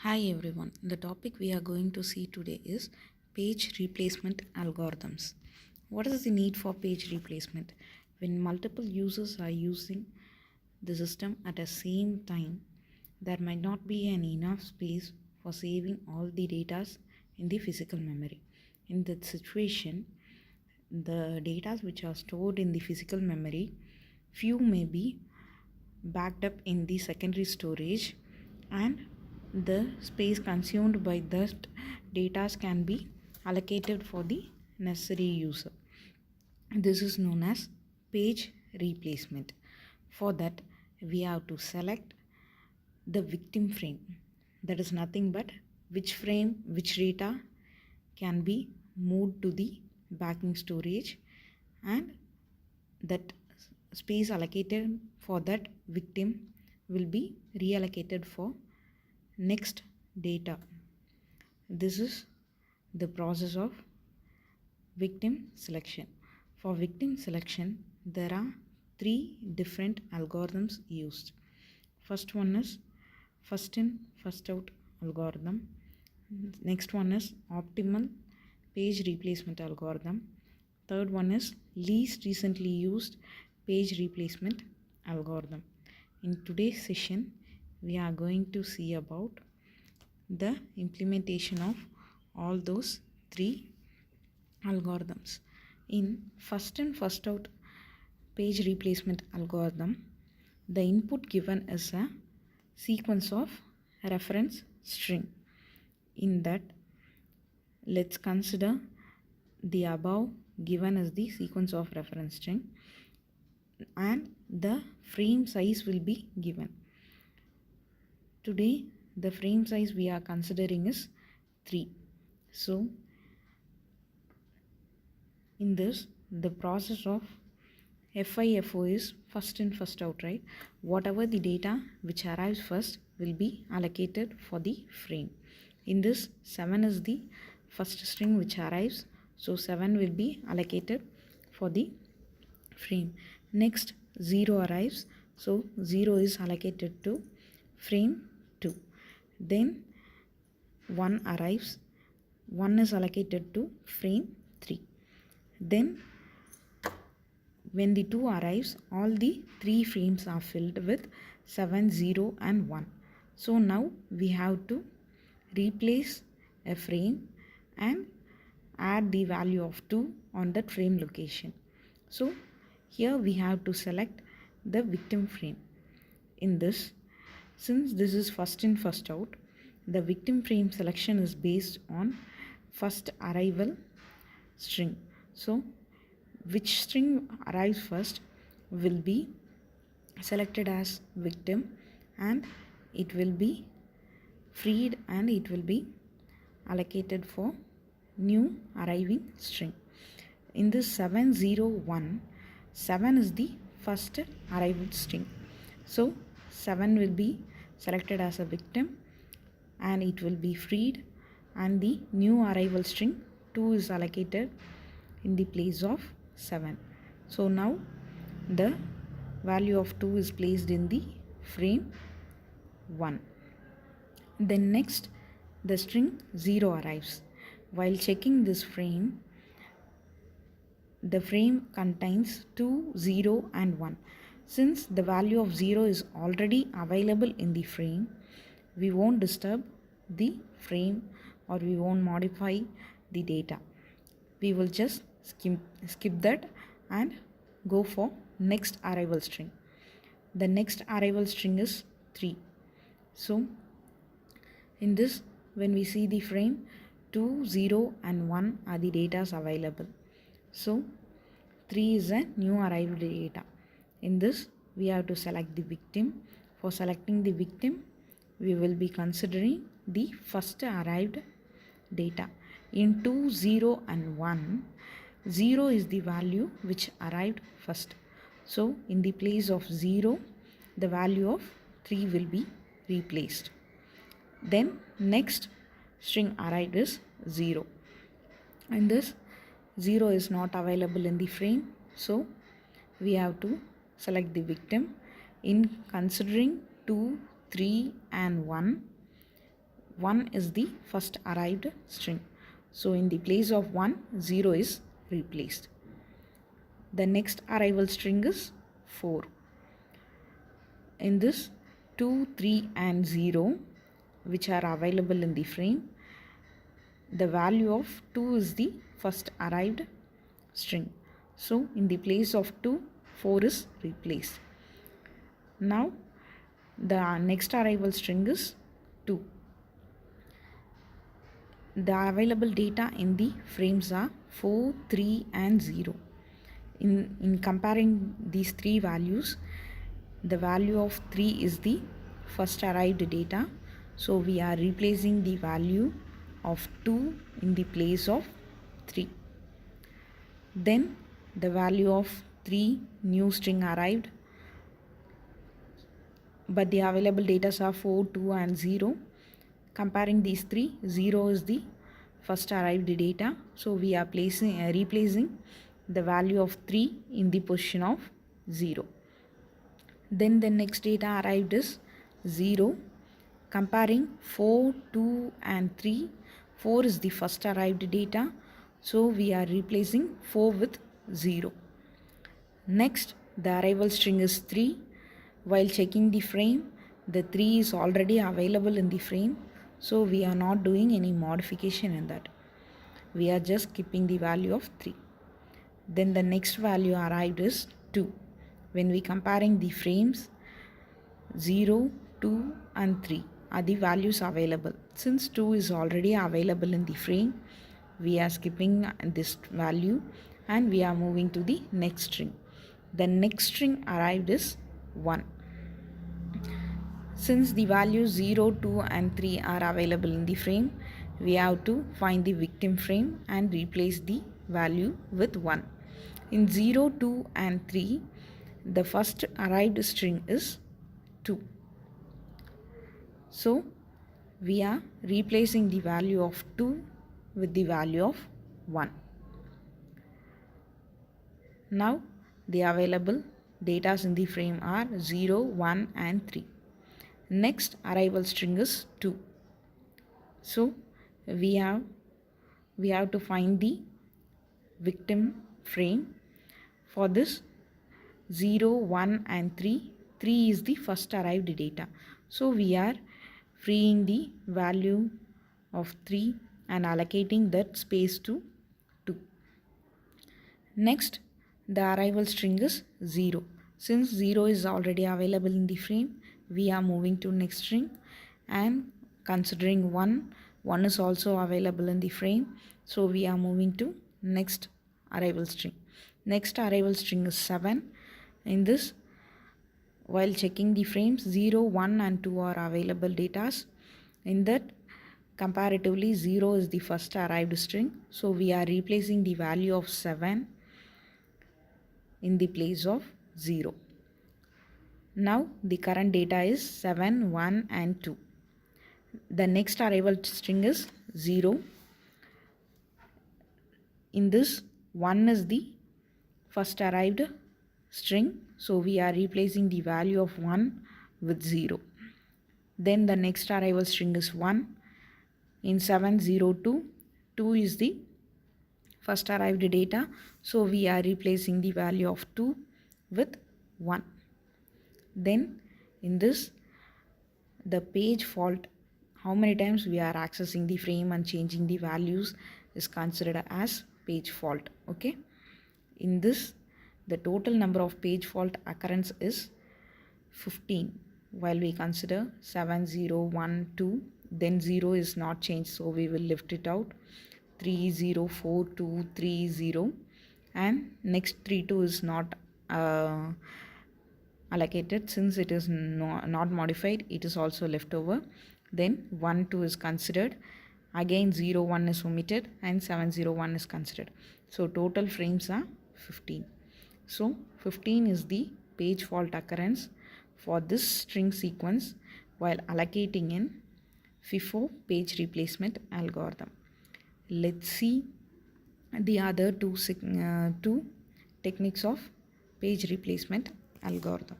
Hi everyone, the topic we are going to see today is page replacement algorithms. What is the need for page replacement? When multiple users are using the system at the same time, there might not be enough space for saving all the data in the physical memory. In that situation, the data which are stored in the physical memory, few may be backed up in the secondary storage, and the space consumed by that data can be allocated for the necessary user. This is known as page replacement. For that, we have to select the victim frame. That is nothing but which data can be moved to the backing storage, and that space allocated for that victim will be reallocated for next data. This is the process of victim selection. For victim selection, there are three different algorithms used. First one is first in first out algorithm. Next one is optimal page replacement algorithm. Third one is least recently used page replacement algorithm. In today's session, we are going to see about the implementation of all those three algorithms. In first in first out page replacement algorithm, the input given is a sequence of reference string. In that, let's consider the above given as the sequence of reference string, and the frame size will be given. Today the frame size we are considering is 3. So in this, the process of FIFO is first in first out, right? Whatever the data which arrives first will be allocated for the frame. In this, 7 is the first string which arrives, so 7 will be allocated for the frame. Next, 0 arrives, so 0 is allocated to frame 2. Then 1 arrives, 1 is allocated to frame 3. Then when the 2 arrives, all the 3 frames are filled with 7, 0 and 1. So now we have to replace a frame and add the value of 2 on that frame location. So here we have to select the victim frame. In this, since this is first in first out, the victim frame selection is based on first arrival string. So which string arrives first will be selected as victim, and it will be freed and it will be allocated for new arriving string. In this 701, 7 is the first arrival string, so 7 will be selected as a victim and it will be freed, and the new arrival string 2 is allocated in the place of 7. So now the value of 2 is placed in the frame 1. Then next, the string 0 arrives. While checking this frame, the frame contains 2, 0 and 1. Since the value of 0 is already available in the frame, we won't disturb the frame or we won't modify the data. We will just skip that and go for next arrival string. The next arrival string is 3. So in this, when we see the frame, 2, 0 and 1 are the data available. So 3 is a new arrived data. In this, we have to select the victim. For selecting the victim, we will be considering the first arrived data. In 2, 0 and 1, 0 is the value which arrived first. So in the place of 0, the value of 3 will be replaced. Then next string arrived is 0. And this 0 is not available in the frame, so we have to select the victim. In considering 2, 3 and 1, 1 is the first arrived string. So in the place of 1, 0 is replaced. The next arrival string is 4. In this 2, 3 and 0 which are available in the frame, the value of 2 is the first arrived string. So in the place of 2, 4 is replaced. Now the next arrival string is 2. The available data in the frames are 4, 3 and 0. In comparing these three values, the value of 3 is the first arrived data. So we are replacing the value of 2 in the place of 3. Then the value of 3 new string arrived, but the available data are 4, 2 and 0. Comparing these three, 0 is the first arrived data. So we are replacing the value of 3 in the position of 0. Then the next data arrived is 0. Comparing 4, 2 and 3, 4 is the first arrived data. So we are replacing 4 with 0. Next, the arrival string is 3. While checking the frame, the 3 is already available in the frame. So we are not doing any modification in that. We are just keeping the value of 3. Then the next value arrived is 2. When we comparing the frames, 0, 2 and 3 are the values available. Since 2 is already available in the frame, we are skipping this value and we are moving to the next string. The next string arrived is 1. Since the values 0, 2 and 3 are available in the frame, we have to find the victim frame and replace the value with 1. In 0, 2 and 3, the first arrived string is 2. So we are replacing the value of 2 with the value of 1. Now the available data in the frame are 0, 1 and 3. Next arrival string is 2. So we have to find the victim frame. For this, 0, 1 and 3, 3 is the first arrived data. So we are freeing the value of 3 and allocating that space to 2. Next, the arrival string is 0. Since 0 is already available in the frame, we are moving to next string and considering 1 is also available in the frame. So we are moving to next arrival string. Next arrival string is 7. In this, while checking the frames, 0, 1 and 2 are available data. In that, comparatively 0 is the first arrived string. So we are replacing the value of 7 in the place of 0. Now the current data is 7, 1 and 2. The next arrival string is 0. In this, 1 is the first arrived string. So we are replacing the value of 1 with 0. Then the next arrival string is 1. In 7, 0, 2, 2 is the first arrived data. So we are replacing the value of 2 with 1. Then in this, the page fault, how many times we are accessing the frame and changing the values is considered as page fault. Okay. In this, the total number of page fault occurrence is 15. While we consider 7, 0, 1, 2, then 0 is not changed. So we will lift it out. 3, 0, 4, 2, 3, 0. And next 3, 2 is not allocated. Since it is not modified, it is also left over. Then 1, 2 is considered. Again 0, 1 is omitted and 7, 0, 1 is considered. So total frames are 15. So 15 is the page fault occurrence for this string sequence while allocating in FIFO page replacement algorithm. Let's see the other two techniques of page replacement algorithm.